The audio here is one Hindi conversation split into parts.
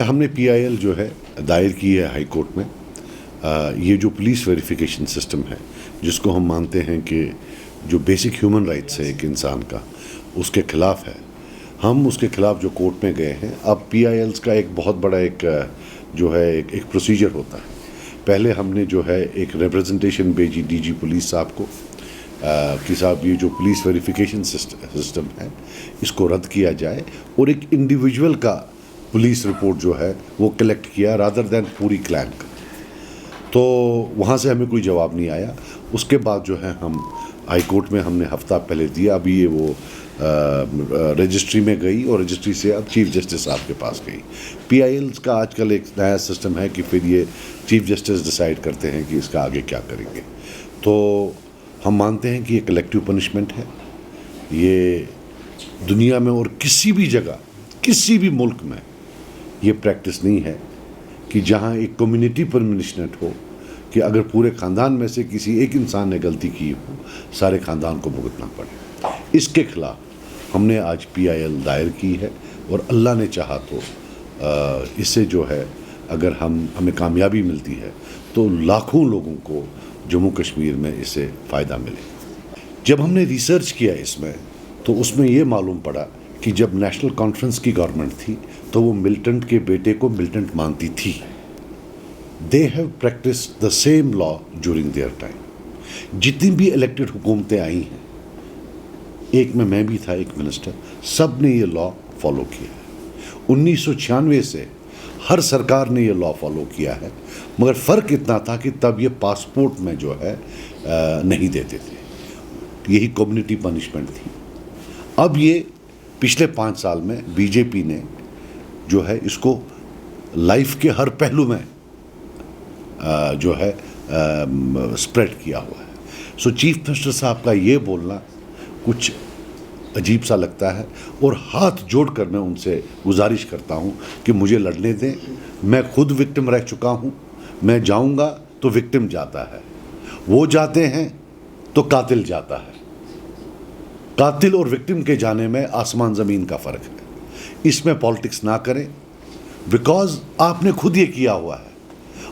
हमने पीआईएल जो है दायर की है हाई कोर्ट में। ये जो पुलिस वेरिफिकेशन सिस्टम है, जिसको हम मानते हैं कि जो बेसिक ह्यूमन राइट्स है एक इंसान का, उसके खिलाफ है। हम उसके खिलाफ जो कोर्ट में गए हैं। अब पीआईएल्स का एक बहुत बड़ा जो है एक प्रोसीजर होता है। पहले हमने जो है एक रिप्रेजेंटेशन भेजी डीजी पुलिस साहब को कि साहब ये जो पुलिस वेरिफिकेशन सिस्टम है इसको रद्द किया जाए, और एक इंडिविजुअल का पुलिस रिपोर्ट जो है वो कलेक्ट किया रादर दैन पूरी क्लैन का। तो वहाँ से हमें कोई जवाब नहीं आया। उसके बाद जो है हम हाई कोर्ट में हमने हफ्ता पहले दिया। अभी ये वो रजिस्ट्री में गई और रजिस्ट्री से अब चीफ जस्टिस साहब के पास गई। पीआईएल्स का आजकल एक नया सिस्टम है कि फिर ये चीफ जस्टिस डिसाइड करते हैं कि इसका आगे क्या करेंगे। तो हम मानते हैं कि ये कलेक्टिव पनिशमेंट है। ये दुनिया में और किसी भी जगह, किसी भी मुल्क में ये प्रैक्टिस नहीं है कि जहाँ एक कम्युनिटी पनिशमेंट हो कि अगर पूरे ख़ानदान में से किसी एक इंसान ने गलती की हो, सारे ख़ानदान को भुगतना पड़े। इसके खिलाफ हमने आज पीआईएल दायर की है, और अल्लाह ने चाहा तो इससे जो है अगर हमें कामयाबी मिलती है तो लाखों लोगों को जम्मू कश्मीर में इससे फ़ायदा मिले। जब हमने रिसर्च किया इसमें, तो उसमें ये मालूम पड़ा कि जब नेशनल कॉन्फ्रेंस की गवर्नमेंट थी तो वो मिलिटेंट के बेटे को मिलिटेंट मानती थी। They have practice the same law during their time. जितनी भी इलेक्टेड हुकूमतें आई हैं, एक में मैं भी था, एक मिनिस्टर, सब ने ये लॉ फॉलो किया है। 1996 से हर सरकार ने ये लॉ फॉलो किया है, मगर फ़र्क इतना था कि तब ये पासपोर्ट में जो है नहीं देते थे। यही कम्युनिटी पनिशमेंट थी। अब ये पिछले 5 साल में बीजेपी ने जो है इसको लाइफ के हर पहलू में जो है स्प्रेड किया हुआ है। सो चीफ मिनिस्टर साहब का ये बोलना कुछ अजीब सा लगता है, और हाथ जोड़कर मैं उनसे गुजारिश करता हूँ कि मुझे लड़ने दें। मैं खुद विक्टिम रह चुका हूँ। मैं जाऊँगा तो विक्टिम जाता है, वो जाते हैं तो कातिल जाता है। कातिल और विक्टिम के जाने में आसमान ज़मीन का फ़र्क है। इसमें पॉलिटिक्स ना करें, बिकॉज आपने खुद ये किया हुआ है।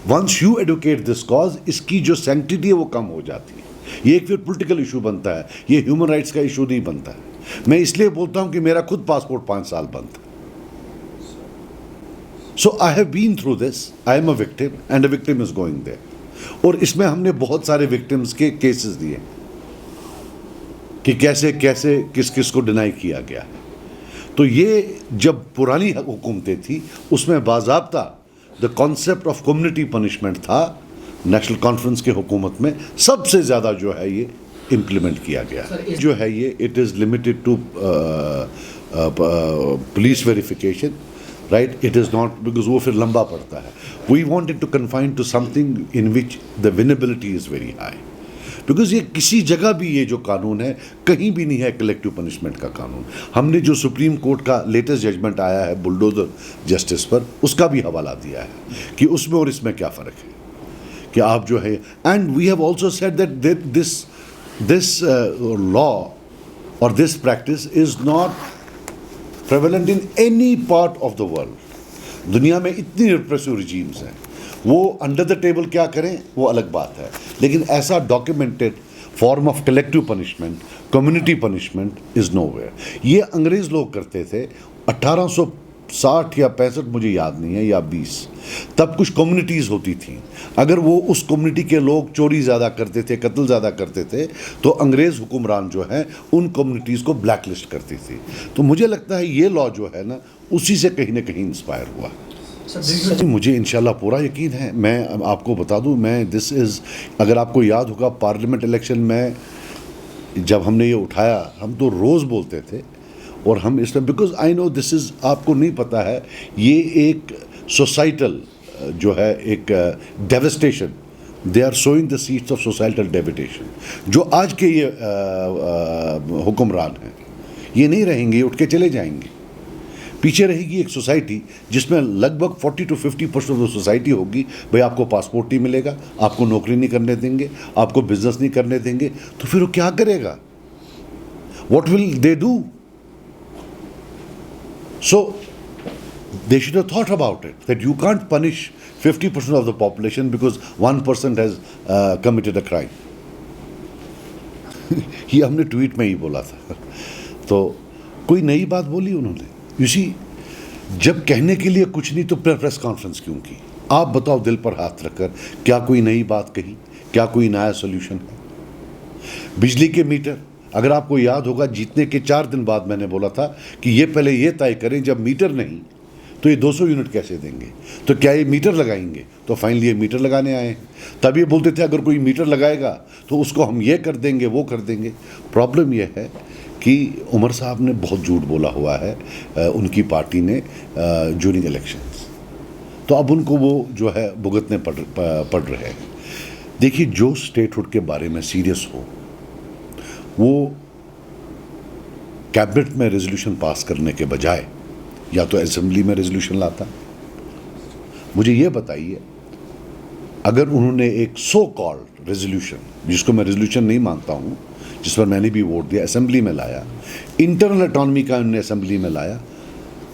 Once you advocate this cause, इसकी जो सैंक्टिटी है वो कम हो जाती है। ये एक फिर पॉलिटिकल इशू बनता है, ये ह्यूमन राइट्स का इशू नहीं बनता है। मैं इसलिए बोलता हूँ कि मेरा खुद पासपोर्ट 5 साल बंद था। So I have been through this, I am a victim and a victim is going there. और इसमें हमने बहुत सारे विक्टिम्स के केसेस दिए कि कैसे कैसे किस किस को डिनाई किया गया है। तो ये जब पुरानी हुकूमतें थी उसमें बाज़ाब्ता the concept of community punishment था। नेशनल कॉन्फ्रेंस के हुकूमत में सबसे ज़्यादा जो है ये इम्प्लीमेंट किया गया है। जो है ये it is limited to police verification, right. It is not, because वो फिर लंबा पड़ता है। We wanted to confine to something in which the winnability is very high, because ये किसी जगह भी ये जो कानून है कहीं भी नहीं है कलेक्टिव पनिशमेंट का कानून। हमने जो सुप्रीम कोर्ट का लेटेस्ट जजमेंट आया है बुलडोजर जस्टिस पर, उसका भी हवाला दिया है कि उसमें और इसमें क्या फ़र्क है कि आप जो है। And we have also said that this law or this practice is not prevalent in any part of the world. दुनिया में इतनी रिप्रेसिव रिजीम्स हैं, वो अंडर द टेबल क्या करें वो अलग बात है, लेकिन ऐसा documented form of collective punishment, community punishment is nowhere. ये अंग्रेज़ लोग करते थे 1860 या 65, मुझे याद नहीं है, या 20। तब कुछ कम्युनिटीज़ होती थी। अगर वो उस कम्युनिटी के लोग चोरी ज़्यादा करते थे, कत्ल ज़्यादा करते थे, तो अंग्रेज़ हुक्मरान जो है उन कम्युनिटीज़ को ब्लैक लिस्ट करती थी। तो मुझे लगता है ये लॉ जो है ना, उसी से कहीं ना कहीं इंस्पायर हुआ। मुझे इंशाल्लाह पूरा यकीन है। मैं आपको बता दूं, मैं दिस इज़, अगर आपको याद होगा पार्लियामेंट इलेक्शन में जब हमने ये उठाया, हम तो रोज़ बोलते थे, और हम इसमें, because I know this is, आपको नहीं पता है, ये एक सोसाइटल जो है एक devastation, they are sowing the seeds of societal devastation. जो आज के ये हुक्मरान हैं ये नहीं रहेंगे, उठ के चले जाएंगे। पीछे रहेगी एक सोसाइटी जिसमें लगभग 40 to 50% ऑफ द सोसाइटी होगी, भाई आपको पासपोर्ट नहीं मिलेगा, आपको नौकरी नहीं करने देंगे, आपको बिजनेस नहीं करने देंगे, तो फिर वो क्या करेगा? What will they do? So They should have thought about it, that you can't punish 50% of the population because 1% has committed a crime. ये हमने ट्वीट में ही बोला था। तो कोई नई बात बोली उन्होंने? यू सी, जब कहने के लिए कुछ नहीं तो प्रेस कॉन्फ्रेंस क्यों की? आप बताओ, दिल पर हाथ रखकर, क्या कोई नई बात कही? क्या कोई नया सोल्यूशन है? बिजली के मीटर, अगर आपको याद होगा, जीतने के 4 दिन बाद मैंने बोला था कि ये पहले ये तय करें, जब मीटर नहीं तो ये 200 यूनिट कैसे देंगे? तो क्या ये मीटर लगाएंगे? तो फाइनली ये मीटर लगाने आए हैं। तब ये बोलते थे अगर कोई मीटर लगाएगा तो उसको हम ये कर देंगे, वो कर देंगे। प्रॉब्लम ये है कि उमर साहब ने बहुत झूठ बोला हुआ है उनकी पार्टी ने ड्यूरिंग इलेक्शंस, तो अब उनको वो जो है भुगतने पड़ रहे हैं। देखिए, जो स्टेटहुड के बारे में सीरियस हो वो कैबिनेट में रेजोल्यूशन पास करने के बजाय या तो असेंबली में रेजोल्यूशन लाता। मुझे ये बताइए, अगर उन्होंने एक सो कॉल्ड रेजोल्यूशन, जिसको मैं रेजोल्यूशन नहीं मानता हूँ, जिस पर मैंने भी वोट दिया, असेंबली में लाया, इंटरनल ऑटोनॉमी का उन्होंने असेंबली में लाया,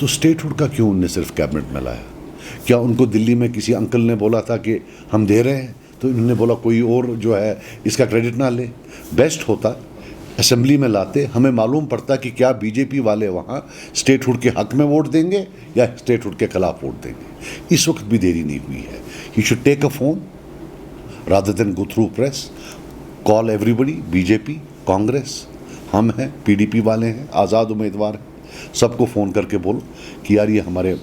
तो स्टेटहुड का क्यों उन्होंने सिर्फ कैबिनेट में लाया? क्या उनको दिल्ली में किसी अंकल ने बोला था कि हम दे रहे हैं, तो इन्होंने बोला कोई और जो है इसका क्रेडिट ना ले? बेस्ट होता असेंबली में लाते, हमें मालूम पड़ता कि क्या बीजेपी वाले वहाँ स्टेटहुड के हक में वोट देंगे या स्टेटहुड के खिलाफ वोट देंगे। इस वक्त भी देरी नहीं हुई है। He should take a phone rather than go through press, call everybody, BJP, Congress, हम हैं, पीडीपी वाले हैं, आज़ाद उम्मीदवार हैं, सबको फ़ोन करके बोलो कि यार ये हमारे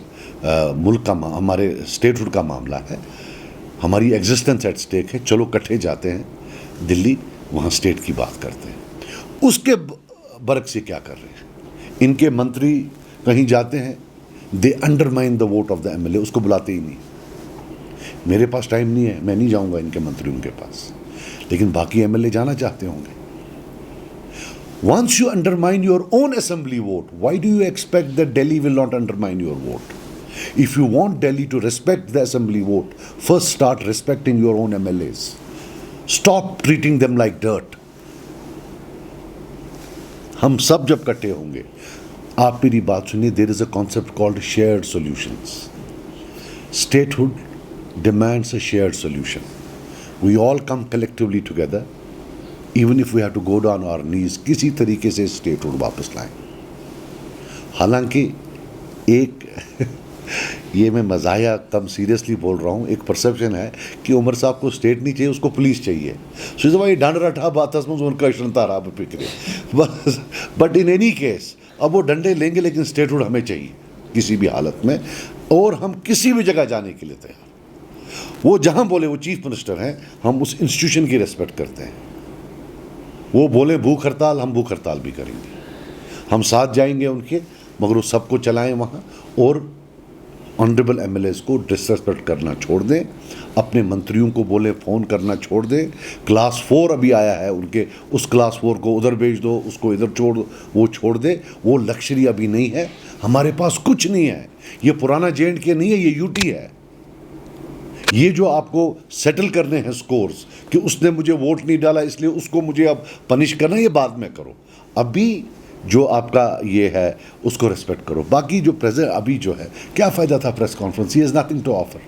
मुल्क का, हमारे स्टेटहुड का मामला है, हमारी एग्जिस्टेंस एट स्टेक है, चलो इकट्ठे जाते हैं दिल्ली, वहाँ स्टेट की बात करते हैं। उसके बरक से क्या कर रहे हैं इनके मंत्री? कहीं जाते हैं, they undermine the vote of the MLA, उसको बुलाते ही नहीं। मेरे पास टाइम नहीं है, मैं नहीं जाऊंगा इनके मंत्रियों के पास, लेकिन बाकी एमएलए जाना चाहते होंगे। Once you undermine your own assembly vote, why do you expect that Delhi will not undermine your vote? If you want Delhi to respect the assembly vote, first start respecting your own MLAs. Stop treating them like dirt. हम सब जब इकट्ठे होंगे, आप मेरी बात सुनिए, there is a concept called shared solutions. Statehood demands a shared solution. We all come collectively together, even if we have to go down our knees, किसी तरीके से स्टेटहुड वापस लाएं। हालांकि एक ये मैं मज़ाया कम सीरियसली बोल रहा हूँ, एक परसेप्शन है कि उमर साहब को स्टेट नहीं चाहिए, उसको पुलिस चाहिए। सो भाई डंड रठा बात उनका इश्ता रहा फिक्रे बस। बट इन एनी केस अब वो डंडे लेंगे, लेकिन स्टेटहुड हमें चाहिए किसी भी हालत में, और हम किसी भी जगह जाने के लिए तैयार। वो जहाँ बोले, वो चीफ मिनिस्टर हैं, हम उस इंस्टीट्यूशन की रेस्पेक्ट करते हैं। वो बोले भूख हड़ताल, हम भूख हड़ताल भी करेंगे, हम साथ जाएंगे उनके, मगर वो सबको चलाएं वहाँ, और ऑनरेबल एमएलएस को डिसरेस्पेक्ट करना छोड़ दें, अपने मंत्रियों को बोले फ़ोन करना छोड़ दें। क्लास 4 अभी आया है उनके, उस क्लास 4 को उधर भेज दो, उसको इधर छोड़ दो, वो छोड़ दे। वो लग्जरी अभी नहीं है, हमारे पास कुछ नहीं है। ये पुराना J&K नहीं है, ये यूटी है। ये जो आपको सेटल करने हैं स्कोर्स कि उसने मुझे वोट नहीं डाला इसलिए उसको मुझे अब पनिश करना, ये बाद में करो। अभी जो आपका ये है उसको रेस्पेक्ट करो। बाकी जो प्रेजेंट अभी जो है, क्या फ़ायदा था press conference? He has nothing to offer.